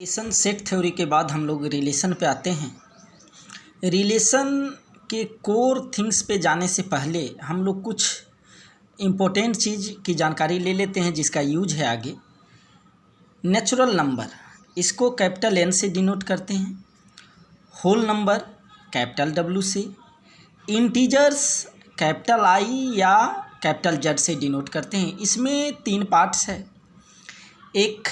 Relation set theory के बाद हम लोग रिलेशन पे आते हैं। रिलेशन के कोर थिंग्स पे जाने से पहले हम लोग कुछ इम्पोर्टेंट चीज़ की जानकारी ले लेते हैं जिसका यूज है आगे। नेचुरल नंबर, इसको कैपिटल N से डिनोट करते हैं, होल नंबर कैपिटल W से, इंटीजर्स कैपिटल I या कैपिटल Z से डिनोट करते हैं। इसमें 3 पार्ट्स है। एक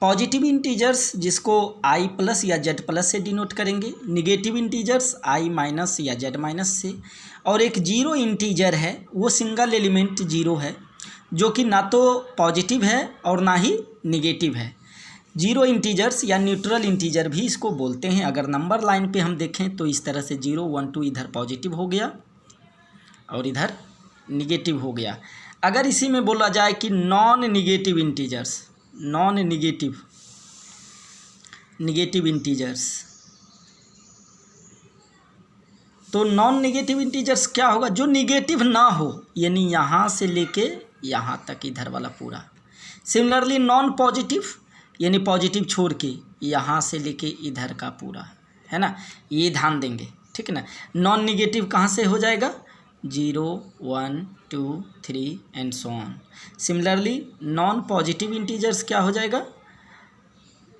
पॉजिटिव इंटीजर्स जिसको I प्लस या Z प्लस से डिनोट करेंगे, निगेटिव इंटीजर्स I माइनस या Z माइनस से, और एक जीरो इंटीजर है, वो सिंगल एलिमेंट जीरो है जो कि ना तो पॉजिटिव है और ना ही निगेटिव है। जीरो इंटीजर्स या न्यूट्रल इंटीजर भी इसको बोलते हैं। अगर नंबर लाइन पे हम देखें तो इस तरह से 0 1 2 इधर पॉजिटिव हो गया और इधर निगेटिव हो गया। अगर इसी में बोला जाए कि non negative integers, non negative integers, तो नॉन निगेटिव इंटीजर्स क्या होगा? जो निगेटिव ना हो, यानी यहाँ से लेके यहाँ तक इधर वाला पूरा। सिमिलरली नॉन पॉजिटिव यानी पॉजिटिव छोड़ के यहाँ से लेके इधर का पूरा, है ना, ये ध्यान देंगे, ठीक है ना। नॉन निगेटिव कहाँ से हो जाएगा? 0 1 2 3 and so on. Similarly non positive integers क्या हो जाएगा?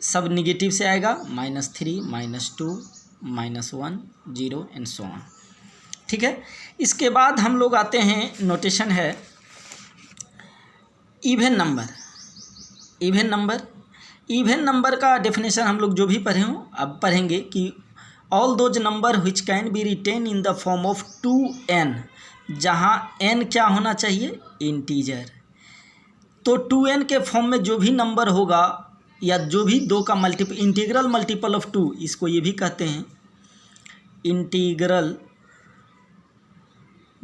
सब निगेटिव से आएगा, -3 -2 -1 0 एंड सो ऑन, ठीक है। इसके बाद हम लोग आते हैं, नोटेशन है इवन नंबर। इवन नंबर का डेफिनेशन हम लोग जो भी पढ़े हों अब पढ़ेंगे कि all those number which can be written in the form of 2n, जहाँ n क्या होना चाहिए? इंटीजर। तो 2n के फॉर्म में जो भी नंबर होगा या जो भी 2 का इंटीग्रल मल्टीपल ऑफ 2, इसको ये भी कहते हैं integral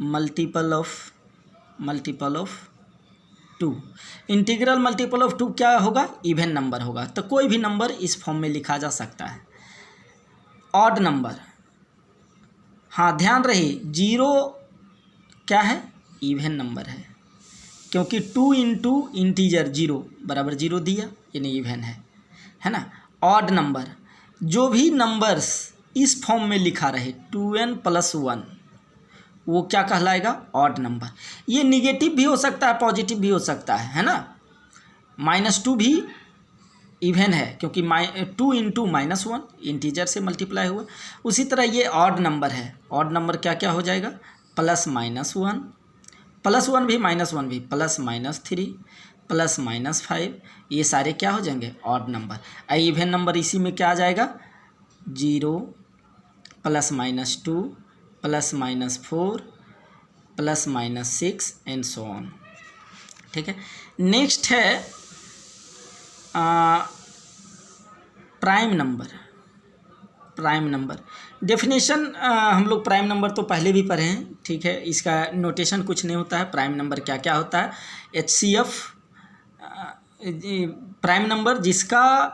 multiple of 2। Integral multiple of 2 क्या होगा? इवन नंबर होगा। तो कोई भी नंबर इस फॉर्म में लिखा जा सकता है। ऑड नंबर, हाँ ध्यान रहे 0 क्या है? इवन नंबर है, क्योंकि 2 इंटू इंटीजर 0 बराबर 0 दिया, यानी इवन है ना। ऑड नंबर, जो भी नंबर्स इस फॉर्म में लिखा रहे 2n + 1, वो क्या कहलाएगा? Odd number. ये निगेटिव भी हो सकता है, पॉजिटिव भी हो सकता है ना। -2 भी इवन है क्योंकि 2 इंटू -1 इंटीजर से मल्टीप्लाई हुआ। उसी तरह ये ऑड नंबर है। ऑड नंबर क्या क्या हो जाएगा? +-1, +1 भी -1 भी, +-3 +-5, ये सारे क्या हो जाएंगे? Odd number. इवन नंबर इसी में क्या आ जाएगा? 0 +-2 +-4 +-6 एंड सो ऑन, ठीक है। नेक्स्ट है प्राइम नंबर। डेफिनेशन हम लोग प्राइम नंबर तो पहले भी पढ़े हैं, ठीक है। इसका नोटेशन कुछ नहीं होता है। प्राइम नंबर क्या क्या होता है? HCF प्राइम नंबर जिसका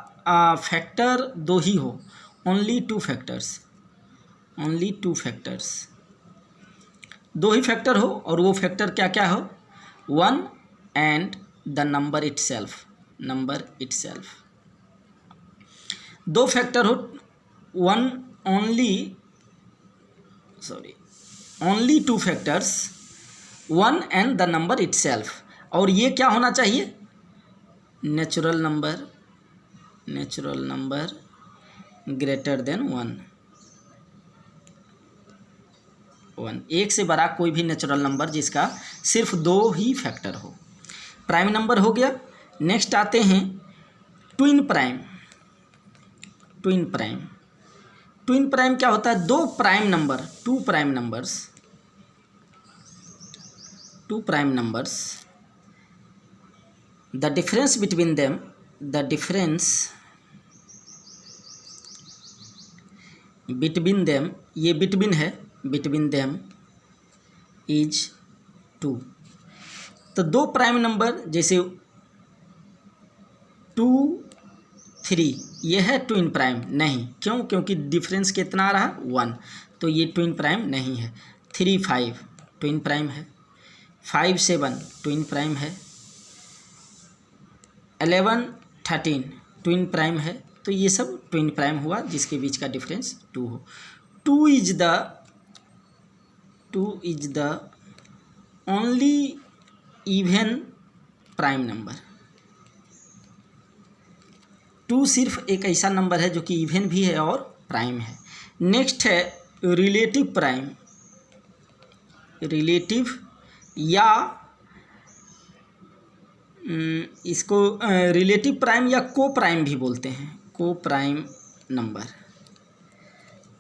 फैक्टर 2 ही हो, ओनली 2 फैक्टर्स, 2 ही फैक्टर हो, और वो फैक्टर क्या क्या हो? 1 and the number itself. 2 factor हो, only 2 factors, 1 and the number itself. और ये क्या होना चाहिए? Natural number greater than 1। 1 से बड़ा कोई भी नेचुरल नंबर जिसका सिर्फ 2 ही फैक्टर हो, प्राइम नंबर हो गया। नेक्स्ट आते हैं ट्विन प्राइम क्या होता है? 2 prime numbers, the difference between them, ये बिटवीन है, बिटवीन देम इज 2। तो 2 प्राइम नंबर जैसे 2 3, ये है ट्विन प्राइम नहीं। क्यों? क्योंकि डिफरेंस कितना आ रहा? 1, तो ये ट्विन प्राइम नहीं है। 3 5 ट्विन प्राइम है, 5 7 ट्विन प्राइम है, 11 13 ट्विन प्राइम है, तो ये सब ट्विन प्राइम हुआ जिसके बीच का डिफरेंस 2 हो। 2 is the only even prime number. 2 सिर्फ एक ऐसा नंबर है जो कि इवन भी है और प्राइम है। नेक्स्ट है रिलेटिव प्राइम। रिलेटिव या इसको रिलेटिव प्राइम या को प्राइम भी बोलते हैं, को प्राइम नंबर।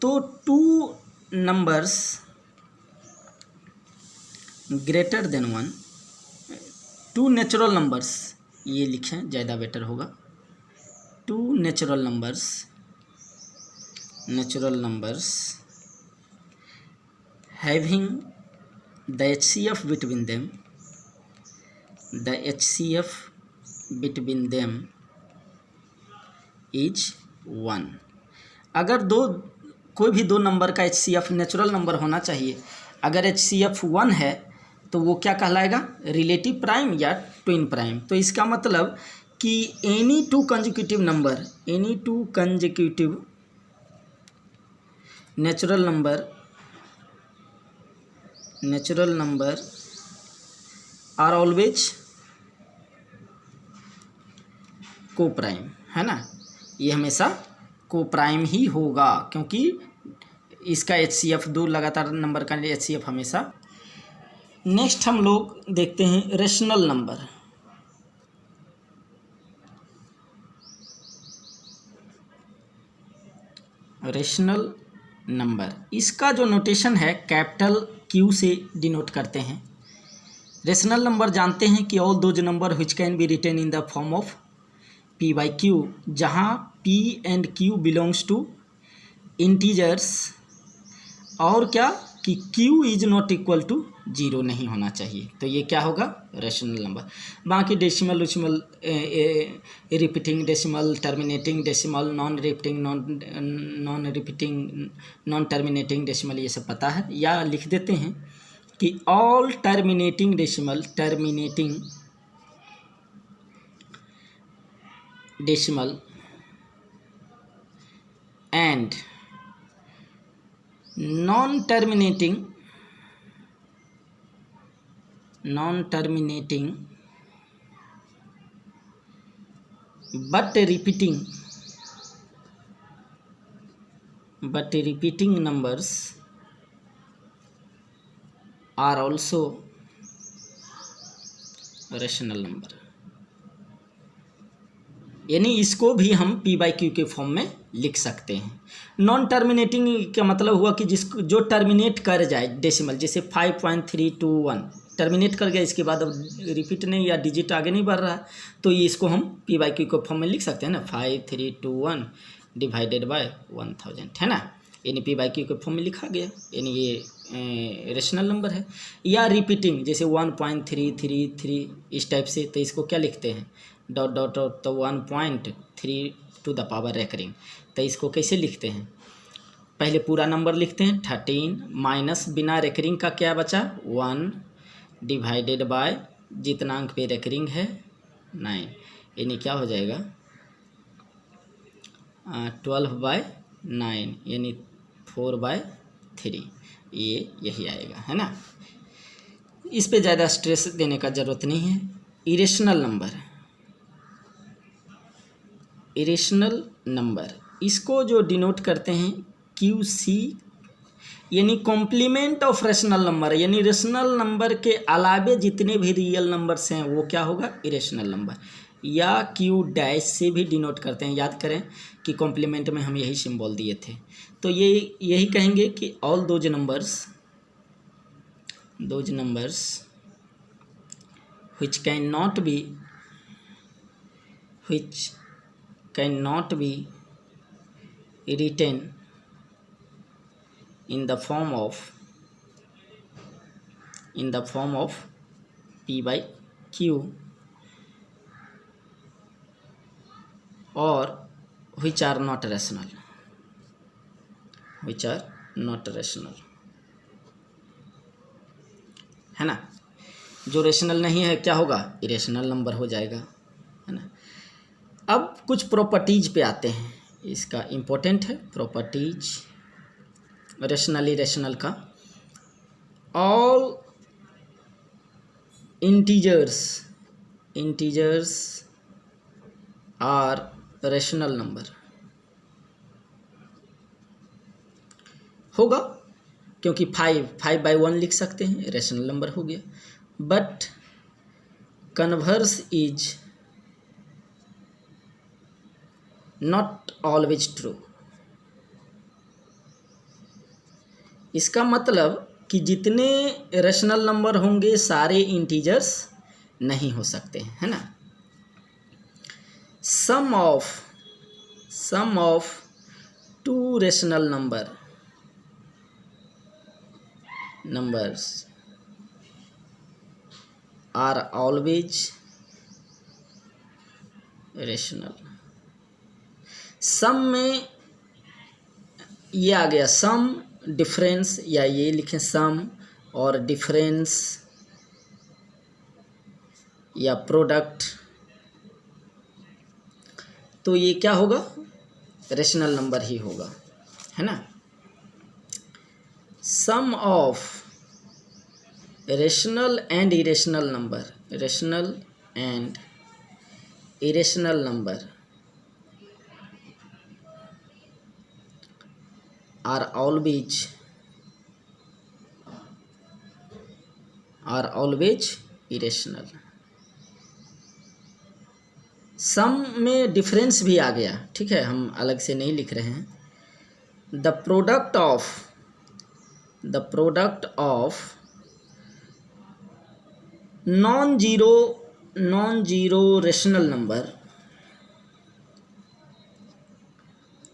तो 2 numbers greater than 1, 2 natural numbers, ये लिखें ज़्यादा बेटर होगा। 2 natural numbers having the HCF between them, the HCF between them is 1। अगर कोई भी 2 नंबर का HCF नेचुरल नंबर होना चाहिए, अगर HCF 1 है तो वो क्या कहलाएगा, रिलेटिव प्राइम या ट्विन प्राइम। तो इसका मतलब कि any 2 consecutive number, any 2 consecutive natural number are always coprime, है ना। ये हमेशा को प्राइम ही होगा क्योंकि इसका HCF 2 लगातार नंबर का HCF हमेशा। नेक्स्ट हम लोग देखते हैं रेशनल नंबर। रेशनल नंबर, इसका जो नोटेशन है कैपिटल Q से डिनोट करते हैं। रेशनल नंबर जानते हैं कि all those numbers which can be written in the form of P/Q, जहाँ P and Q belongs to integers, और क्या कि Q is not equal to 0 नहीं होना चाहिए। तो ये क्या होगा, रेशनल नंबर। बाकी डेसिमल उसिमल, repeating decimal, terminating decimal, non repeating, non repeating, non terminating decimal, ये सब पता है। या लिख देते हैं कि all terminating decimal and non terminating but repeating numbers are also rational number। यानी इसको भी हम P/Q के फॉर्म में लिख सकते हैं। नॉन टर्मिनेटिंग का मतलब हुआ कि जो टर्मिनेट कर जाए डेसिमल, जैसे 5.321 टर्मिनेट कर गया, इसके बाद अब रिपीट नहीं या डिजिट आगे नहीं बढ़ रहा है, तो ये इसको हम P/Q के फॉर्म में लिख सकते हैं ना, 5321 डिवाइडेड बाय 1000, है ना। यानी P/Q के फॉर्म में लिखा गया, यानी ये रेशनल नंबर है। या रिपीटिंग जैसे 1.333 इस टाइप से, तो इसको क्या लिखते हैं, डॉट डॉट डॉट, तो 1.3 टू द पावर रेकरिंग। तो इसको कैसे लिखते हैं, पहले पूरा नंबर लिखते हैं 13 माइनस बिना रेकरिंग का क्या बचा 1 डिवाइडेड बाय जितना अंक पे रेकरिंग है 9, यानी क्या हो जाएगा 12/9 यानी 4/3, ये यही आएगा, है ना। इस पे ज़्यादा स्ट्रेस देने का ज़रूरत नहीं है। इरेशनल नंबर इसको जो डिनोट करते हैं QC, यानी कॉम्प्लीमेंट ऑफ रेशनल नंबर, यानी रेशनल नंबर के अलावे जितने भी रियल नंबर्स हैं वो क्या होगा, इरेशनल नंबर। या Q' से भी डिनोट करते हैं, याद करें कि कॉम्प्लीमेंट में हम यही सिंबल दिए थे। तो ये यही कहेंगे कि all those numbers which cannot be written in the form of P/Q or which are not rational, है ना। जो रेशनल नहीं है क्या होगा, इरेशनल नंबर हो जाएगा, है ना। अब कुछ प्रॉपर्टीज पे आते हैं, इसका इम्पोर्टेंट है प्रॉपर्टीज रेशनल इरेशनल का। All integers are rational number होगा, क्योंकि 5/1 लिख सकते हैं, रेशनल नंबर हो गया। But converse is not always true. इसका मतलब कि जितने रेशनल नंबर होंगे सारे इंटीजर्स नहीं हो सकते, है ना। Sum of two rational numbers are always rational। Sum में ये आ गया सम, डिफरेंस, या ये लिखें सम और डिफरेंस या प्रोडक्ट, तो ये क्या होगा, रेशनल नंबर ही होगा, है ना। Sum of rational and irrational number are always irrational। Sum में डिफरेंस भी आ गया, ठीक है, हम अलग से नहीं लिख रहे हैं। The product of non zero rational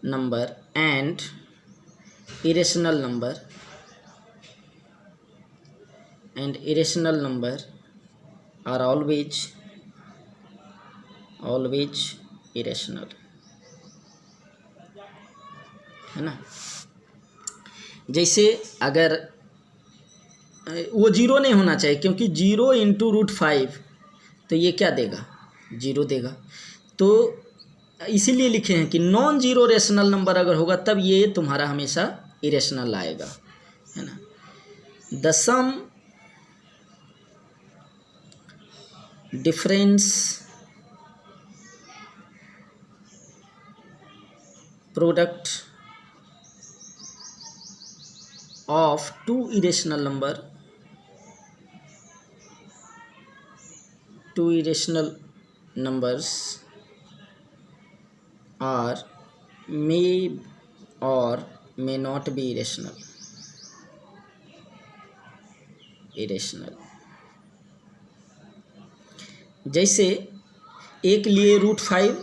number and irrational number are always irrational, है ना। जैसे अगर वो जीरो नहीं होना चाहिए, क्योंकि 0 × √5 तो ये क्या देगा, 0 देगा। तो इसीलिए लिखे हैं कि नॉन जीरो रेशनल नंबर अगर होगा तब ये तुम्हारा हमेशा इरेशनल आएगा, है ना। The sum, difference, product of two irrational numbers are may or may not be irrational। जैसे एक लिए √5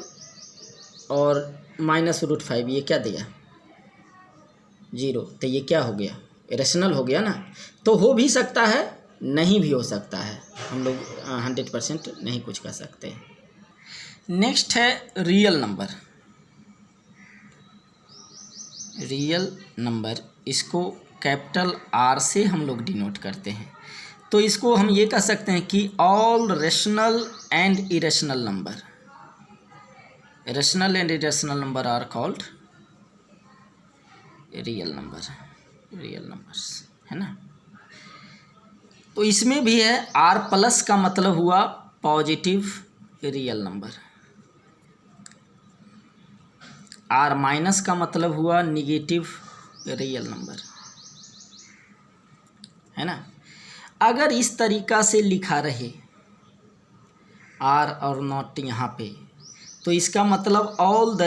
और -√5, ये क्या दिया, 0, तो ये क्या हो गया, रेशनल हो गया ना। तो हो भी सकता है, नहीं भी हो सकता है, हम लोग 100% नहीं कुछ कर सकते। नेक्स्ट है रियल नंबर, इसको कैपिटल R से हम लोग डिनोट करते हैं। तो इसको हम ये कह सकते हैं कि all rational and irrational number are called real numbers, है ना। तो इसमें भी है R+ का मतलब हुआ पॉजिटिव रियल नंबर, R- का मतलब हुआ निगेटिव रियल नंबर, है ना। अगर इस तरीका से लिखा रहे R और नॉट यहाँ पे, तो इसका मतलब all the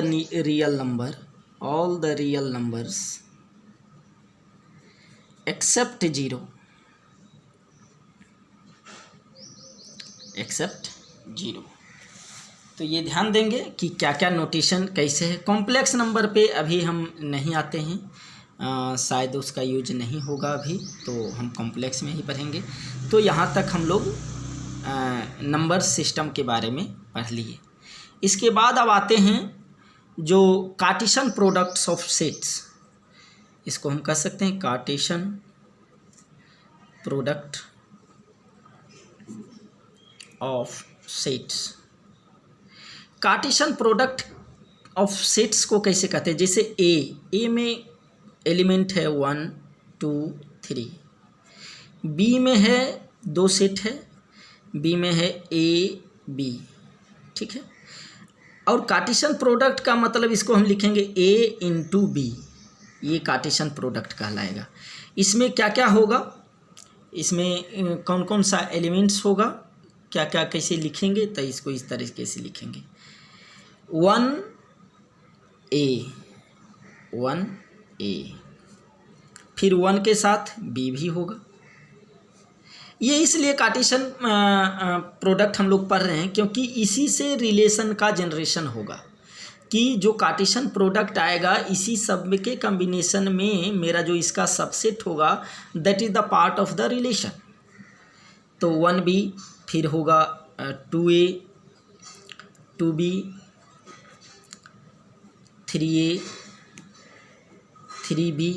real numbers accept 0 तो ये ध्यान देंगे कि क्या क्या नोटेशन कैसे है। कॉम्प्लेक्स नंबर पे अभी हम नहीं आते हैं, शायद उसका यूज नहीं होगा अभी, तो हम कॉम्प्लेक्स में ही पढ़ेंगे। तो यहाँ तक हम लोग नंबर सिस्टम के बारे में पढ़ लिए। इसके बाद अब आते हैं जो कार्टेशियन प्रोडक्ट्स ऑफ सेट्स, इसको हम कह सकते हैं Cartesian product of sets. Cartesian product of sets को कैसे कहते हैं? जैसे ए में एलिमेंट है 1 2 3, बी में है 2 सेट है, बी में है ए बी, ठीक है। और कार्टेशियन प्रोडक्ट का मतलब इसको हम लिखेंगे ए इंटू बी, ये कार्टेशियन प्रोडक्ट कहलाएगा। इसमें क्या क्या होगा, इसमें कौन कौन सा एलिमेंट्स होगा, क्या क्या कैसे लिखेंगे, तो इसको इस तरीके से लिखेंगे 1 ए, फिर 1 के साथ बी भी होगा। ये इसलिए कार्टेशियन प्रोडक्ट हम लोग पढ़ रहे हैं क्योंकि इसी से रिलेशन का जनरेशन होगा, कि जो कार्टेशियन प्रोडक्ट आएगा इसी सब के कम्बिनेशन में मेरा जो इसका सबसेट होगा that is the part of the relation. तो 1b, फिर होगा 2a 2b 3a 3b।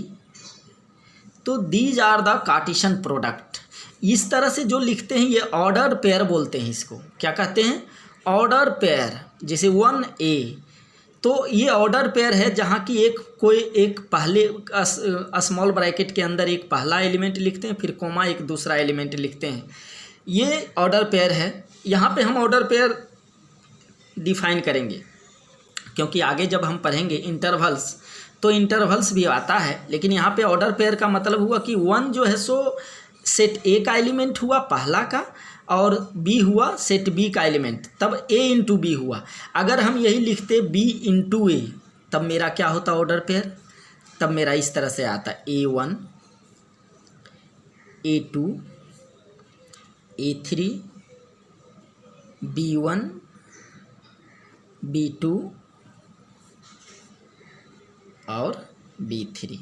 तो these are the Cartesian product. इस तरह से जो लिखते हैं ये ऑर्डर पेयर बोलते हैं, इसको क्या कहते हैं? Order pair. जैसे 1a, तो ये ऑर्डर पेयर है जहाँ की एक पहले स्मॉल ब्रैकेट के अंदर एक पहला एलिमेंट लिखते हैं, फिर कोमा एक दूसरा एलिमेंट लिखते हैं, ये ऑर्डर पेयर है। यहाँ पे हम ऑर्डर पेयर डिफाइन करेंगे क्योंकि आगे जब हम पढ़ेंगे इंटरवल्स तो इंटरवल्स भी आता है, लेकिन यहाँ पे ऑर्डर पेयर का मतलब हुआ कि 1 जो है सो सेट ए का एलिमेंट हुआ पहला का, और बी हुआ सेट बी का एलिमेंट, तब ए इंटू बी हुआ। अगर हम यही लिखते बी इंटू ए तब मेरा क्या होता ऑर्डर पेयर? तब मेरा इस तरह से आता A1 A2 A3 B1 B2 और B3।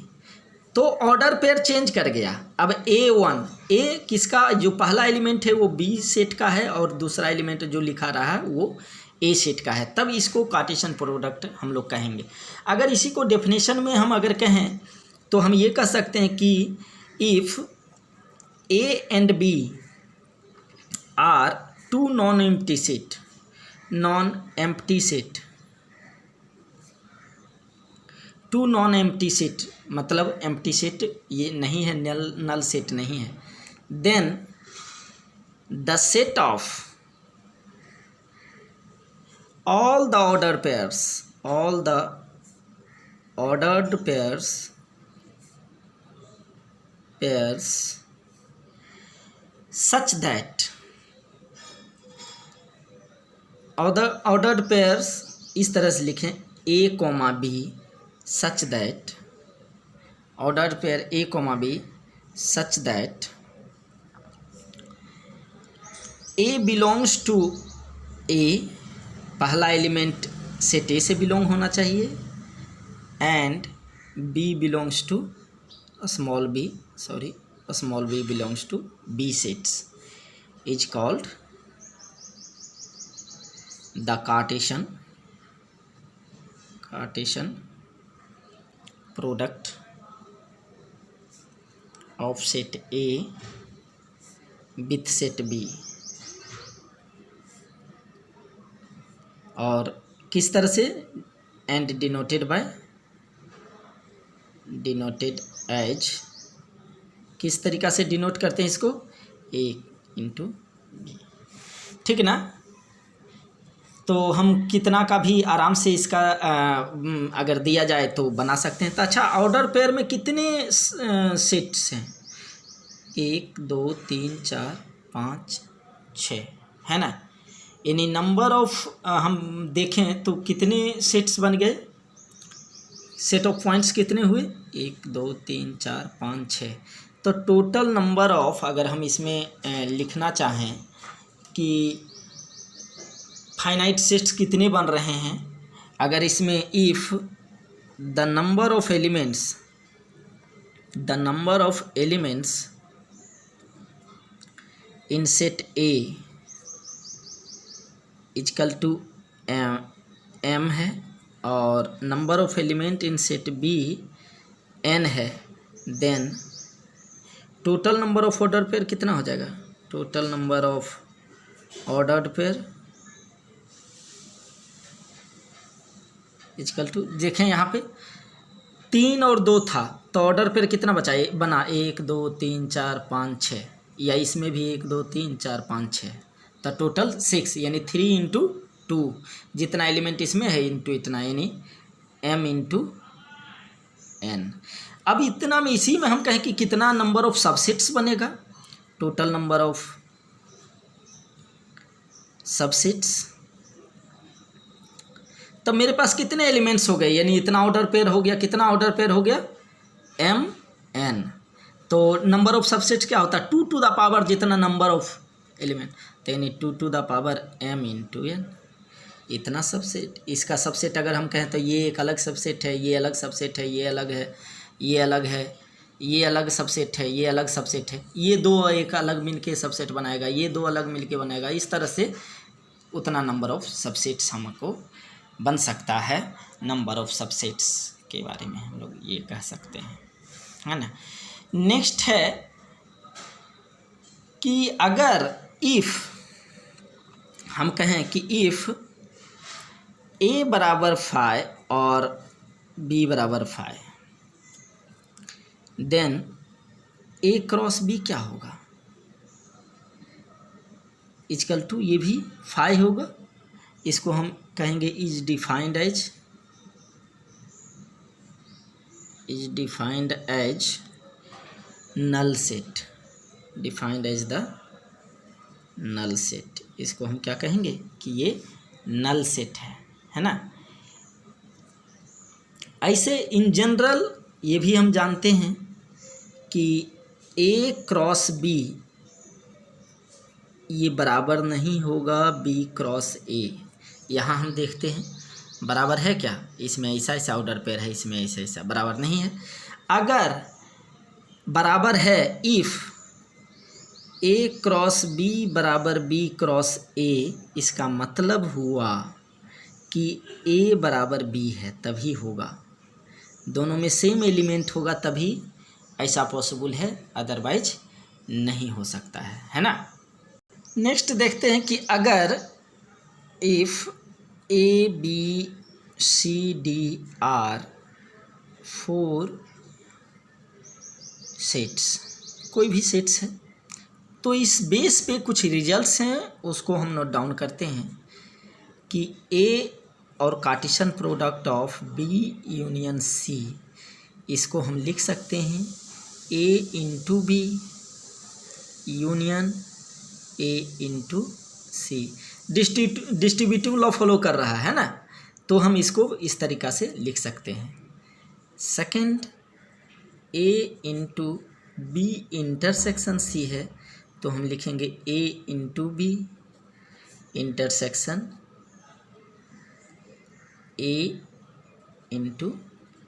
तो ऑर्डर पेयर चेंज कर गया। अब A1, ए किसका, जो पहला एलिमेंट है वो बी सेट का है और दूसरा एलिमेंट जो लिखा रहा है वो ए सेट का है, तब इसको कार्टेशियन प्रोडक्ट हम लोग कहेंगे। अगर इसी को डेफिनेशन में हम अगर कहें तो हम ये कह सकते हैं कि if A and B are two non empty set, मतलब एम्प्टी सेट ये नहीं है, नल सेट नहीं है, then the set of all the ordered pairs such that ordered pairs इस तरह से लिखें A, B such that ordered pair A, B such that A belongs to A, पहला एलिमेंट सेट ए से belong होना चाहिए, and B belongs to small B belongs to B sets is called the Cartesian product of set A with set B. और किस तरह से? And denoted as, किस तरीक़ा से डिनोट करते हैं इसको? ए इंटू बी, ठीक ना। तो हम कितना का भी आराम से इसका अगर दिया जाए तो बना सकते हैं। तो अच्छा, ऑर्डर पेयर में कितने सेट्स हैं? 1 2 3 4 5 6 है ना। यानी नंबर ऑफ हम देखें तो कितने सेट्स बन गए, सेट ऑफ पॉइंट्स कितने हुए? 1 2 3 4 5 6। तो टोटल नंबर ऑफ, अगर हम इसमें लिखना चाहें कि फाइनाइट सेट्स कितने बन रहे हैं, अगर इसमें if the number of elements in set A equal to m है और number of element in set B n है, then total number of order pair कितना हो जाएगा? Total number of ordered pair equal to, देखें यहाँ पे 3 और 2 था तो ऑर्डर पेयर कितना बचा बना 1 2 3 4 5 6, या इसमें भी 1 2 3 4 5 6, तो टोटल 6 यानी 3 इंटू 2, जितना एलिमेंट इसमें है इंटू इतना, यानी m इंटू n। अब इतना में इसी में हम कहें कि कितना नंबर ऑफ सबसेट्स बनेगा, टोटल नंबर ऑफ सबसेट्स। तब मेरे पास कितने एलिमेंट्स हो गए, यानी इतना ऑर्डर पेयर हो गया, कितना ऑर्डर पेयर हो गया m n। तो नंबर ऑफ सबसेट्स क्या होता है 2 टू द पावर जितना नंबर ऑफ एलिमेंट, तो यानी 2 to the power m into n, इतना सबसेट। इसका सबसेट अगर हम कहें तो ये एक अलग सबसेट है, ये अलग सबसेट है, ये अलग है, ये अलग है, ये अलग सबसेट है, ये अलग सबसेट है, ये दो एक अलग मिलके सबसेट बनाएगा, ये दो अलग मिलके बनाएगा, इस तरह से उतना नंबर ऑफ सबसेट्स हमको बन सकता है। नंबर ऑफ सबसेट्स के बारे में हम लोग ये कह सकते हैं, है ना। नेक्स्ट है कि अगर इफ़ हम कहें कि इफ़ a बराबर 5 और b बराबर 5, देन a क्रॉस b क्या होगा, इक्वल टू ये भी 5 होगा। इसको हम कहेंगे is defined as null set, defined as the null set. इसको हम क्या कहेंगे कि ये नल सेट है ना। ऐसे इन जनरल ये भी हम जानते हैं कि a क्रॉस b ये बराबर नहीं होगा b क्रॉस a। यहाँ हम देखते हैं बराबर है क्या, इसमें ऐसा ऐसा ऑर्डर पेयर है, इसमें ऐसा ऐसा, बराबर नहीं है। अगर बराबर है इफ़ a क्रॉस b बराबर b क्रॉस a, इसका मतलब हुआ कि a बराबर b है तभी होगा, दोनों में सेम एलिमेंट होगा तभी ऐसा पॉसिबल है, अदरवाइज नहीं हो सकता है ना। नेक्स्ट देखते हैं कि अगर if a b c d r 4 sets, कोई भी सेट्स है, तो इस बेस पे कुछ रिजल्ट्स हैं उसको हम नोट डाउन करते हैं कि a और Cartesian product of b union c, इसको हम लिख सकते हैं a into B union a into C. Distributive law follow कर रहा है ना, तो हम इसको इस तरीक़ा से लिख सकते हैं। Second a into B intersection c है, तो हम लिखेंगे a into B intersection a into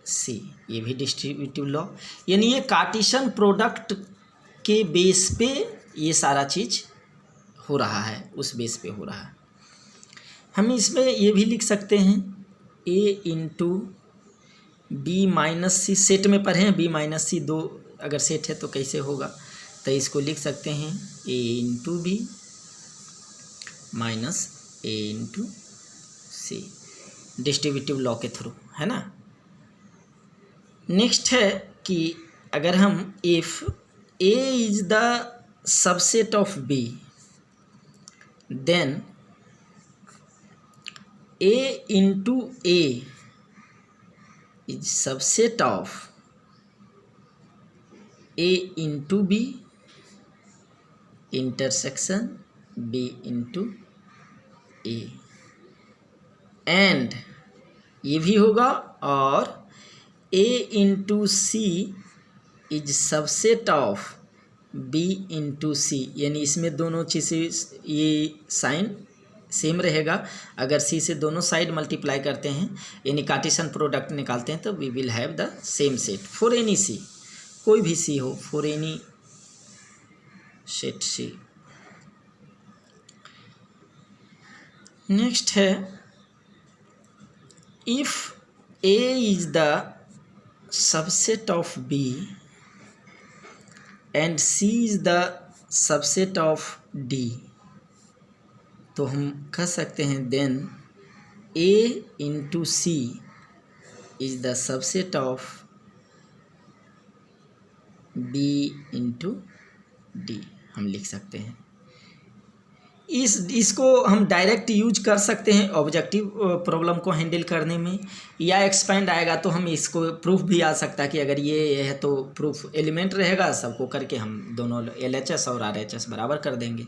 C, ये भी डिस्ट्रीब्यूटिव लॉ, यानी ये कार्टेशियन प्रोडक्ट के बेस पे ये सारा चीज़ हो रहा है, उस बेस पे हो रहा है। हम इसमें ये भी लिख सकते हैं a into B minus C, set में पढ़े हैं b माइनस सी, दो अगर सेट है तो कैसे होगा, तो इसको लिख सकते हैं a into B minus a into C, distributive law के थ्रू, है ना। नेक्स्ट है कि अगर हम if a is the subset of b, then a into a is subset of a into b intersection b into a, and ये भी होगा, और a into C is subset of b into C, यानी इसमें दोनों चीज़ें ये sign same रहेगा। अगर c से दोनों साइड मल्टीप्लाई करते हैं यानी कार्टेशियन प्रोडक्ट निकालते हैं तो we will have the same set for any c, कोई भी c हो, for any set c। Next है if a is the subset of b and c is the subset of d, तो हम कह सकते हैं then a into C is the subset of B into D हम लिख सकते हैं। इसको हम डायरेक्ट यूज कर सकते हैं ऑब्जेक्टिव प्रॉब्लम को हैंडल करने में, या एक्सपेंड आएगा तो हम इसको प्रूफ भी आ सकता है कि अगर ये है तो प्रूफ एलिमेंट रहेगा, सबको करके हम दोनों LHS और RHS बराबर कर देंगे।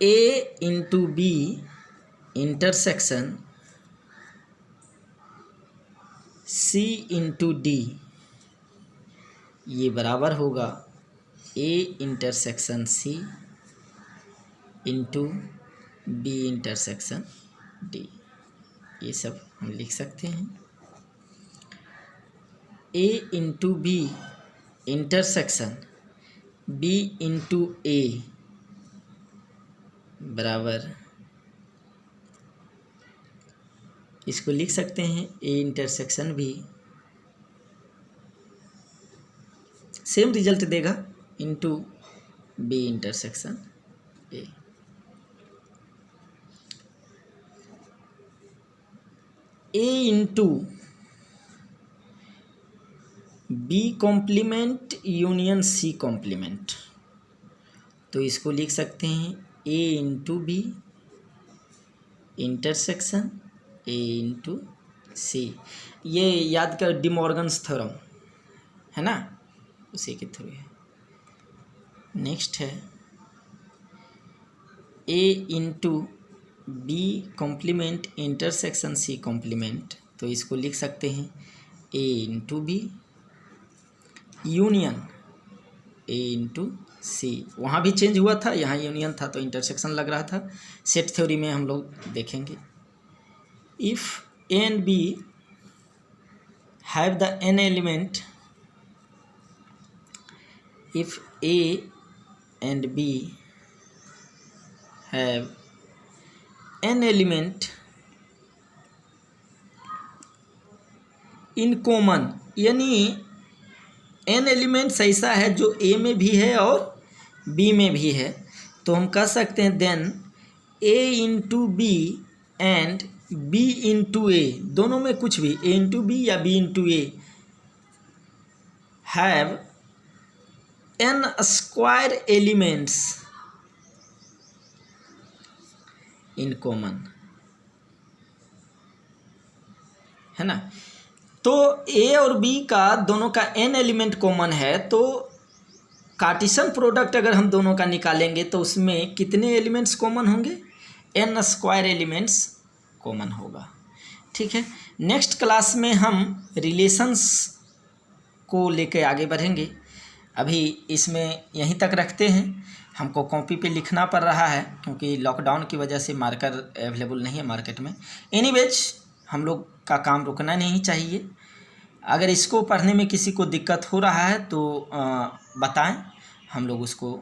A into B intersection C into D ये बराबर होगा A intersection C into B intersection D. ये सब हम लिख सकते हैं। A into B intersection B into A बराबर, इसको लिख सकते हैं A इंटरसेक्शन भी सेम रिजल्ट देगा into B intersection A. A into B complement union C complement, तो इसको लिख सकते हैं A into B intersection A into C। ये याद कर डी मॉर्गन्स थ्योरम है ना, उसी के थ्रू है। नेक्स्ट है A into B complement intersection C complement, तो इसको लिख सकते हैं A into B union A into C। वहाँ भी चेंज हुआ था, यहाँ यूनियन था तो इंटरसेक्शन लग रहा था। सेट थ्योरी में हम लोग देखेंगे। If A and B have the n element, if A and B have n element in common, यानी n एलिमेंट्स ऐसा है जो A में भी है और B में भी है, तो हम कह सकते हैं then A into B and B into A, दोनों में कुछ भी A इंटू बी या B into A have n square elements in common, है ना। तो A और B का दोनों का n एलिमेंट कॉमन है, तो कार्टेशियन प्रोडक्ट अगर हम दोनों का निकालेंगे तो उसमें कितने एलिमेंट्स कॉमन होंगे, n स्क्वायर एलिमेंट्स कॉमन होगा। ठीक है, नेक्स्ट क्लास में हम रिलेशंस को लेके आगे बढ़ेंगे। अभी इसमें यहीं तक रखते हैं, हमको कॉपी पे लिखना पड़ रहा है क्योंकि लॉकडाउन की वजह से मार्कर अवेलेबल नहीं है मार्केट में। एनीवेज हम लोग का काम रुकना नहीं चाहिए। अगर इसको पढ़ने में किसी को दिक्कत हो रहा है तो बताएं, हम लोग उसको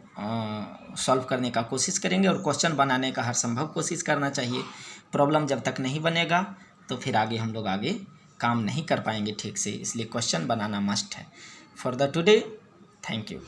सॉल्व करने का कोशिश करेंगे और क्वेश्चन बनाने का हर संभव कोशिश करना चाहिए। प्रॉब्लम जब तक नहीं बनेगा तो फिर आगे हम लोग काम नहीं कर पाएंगे ठीक से, इसलिए क्वेश्चन बनाना मस्ट है। For the today, thank you.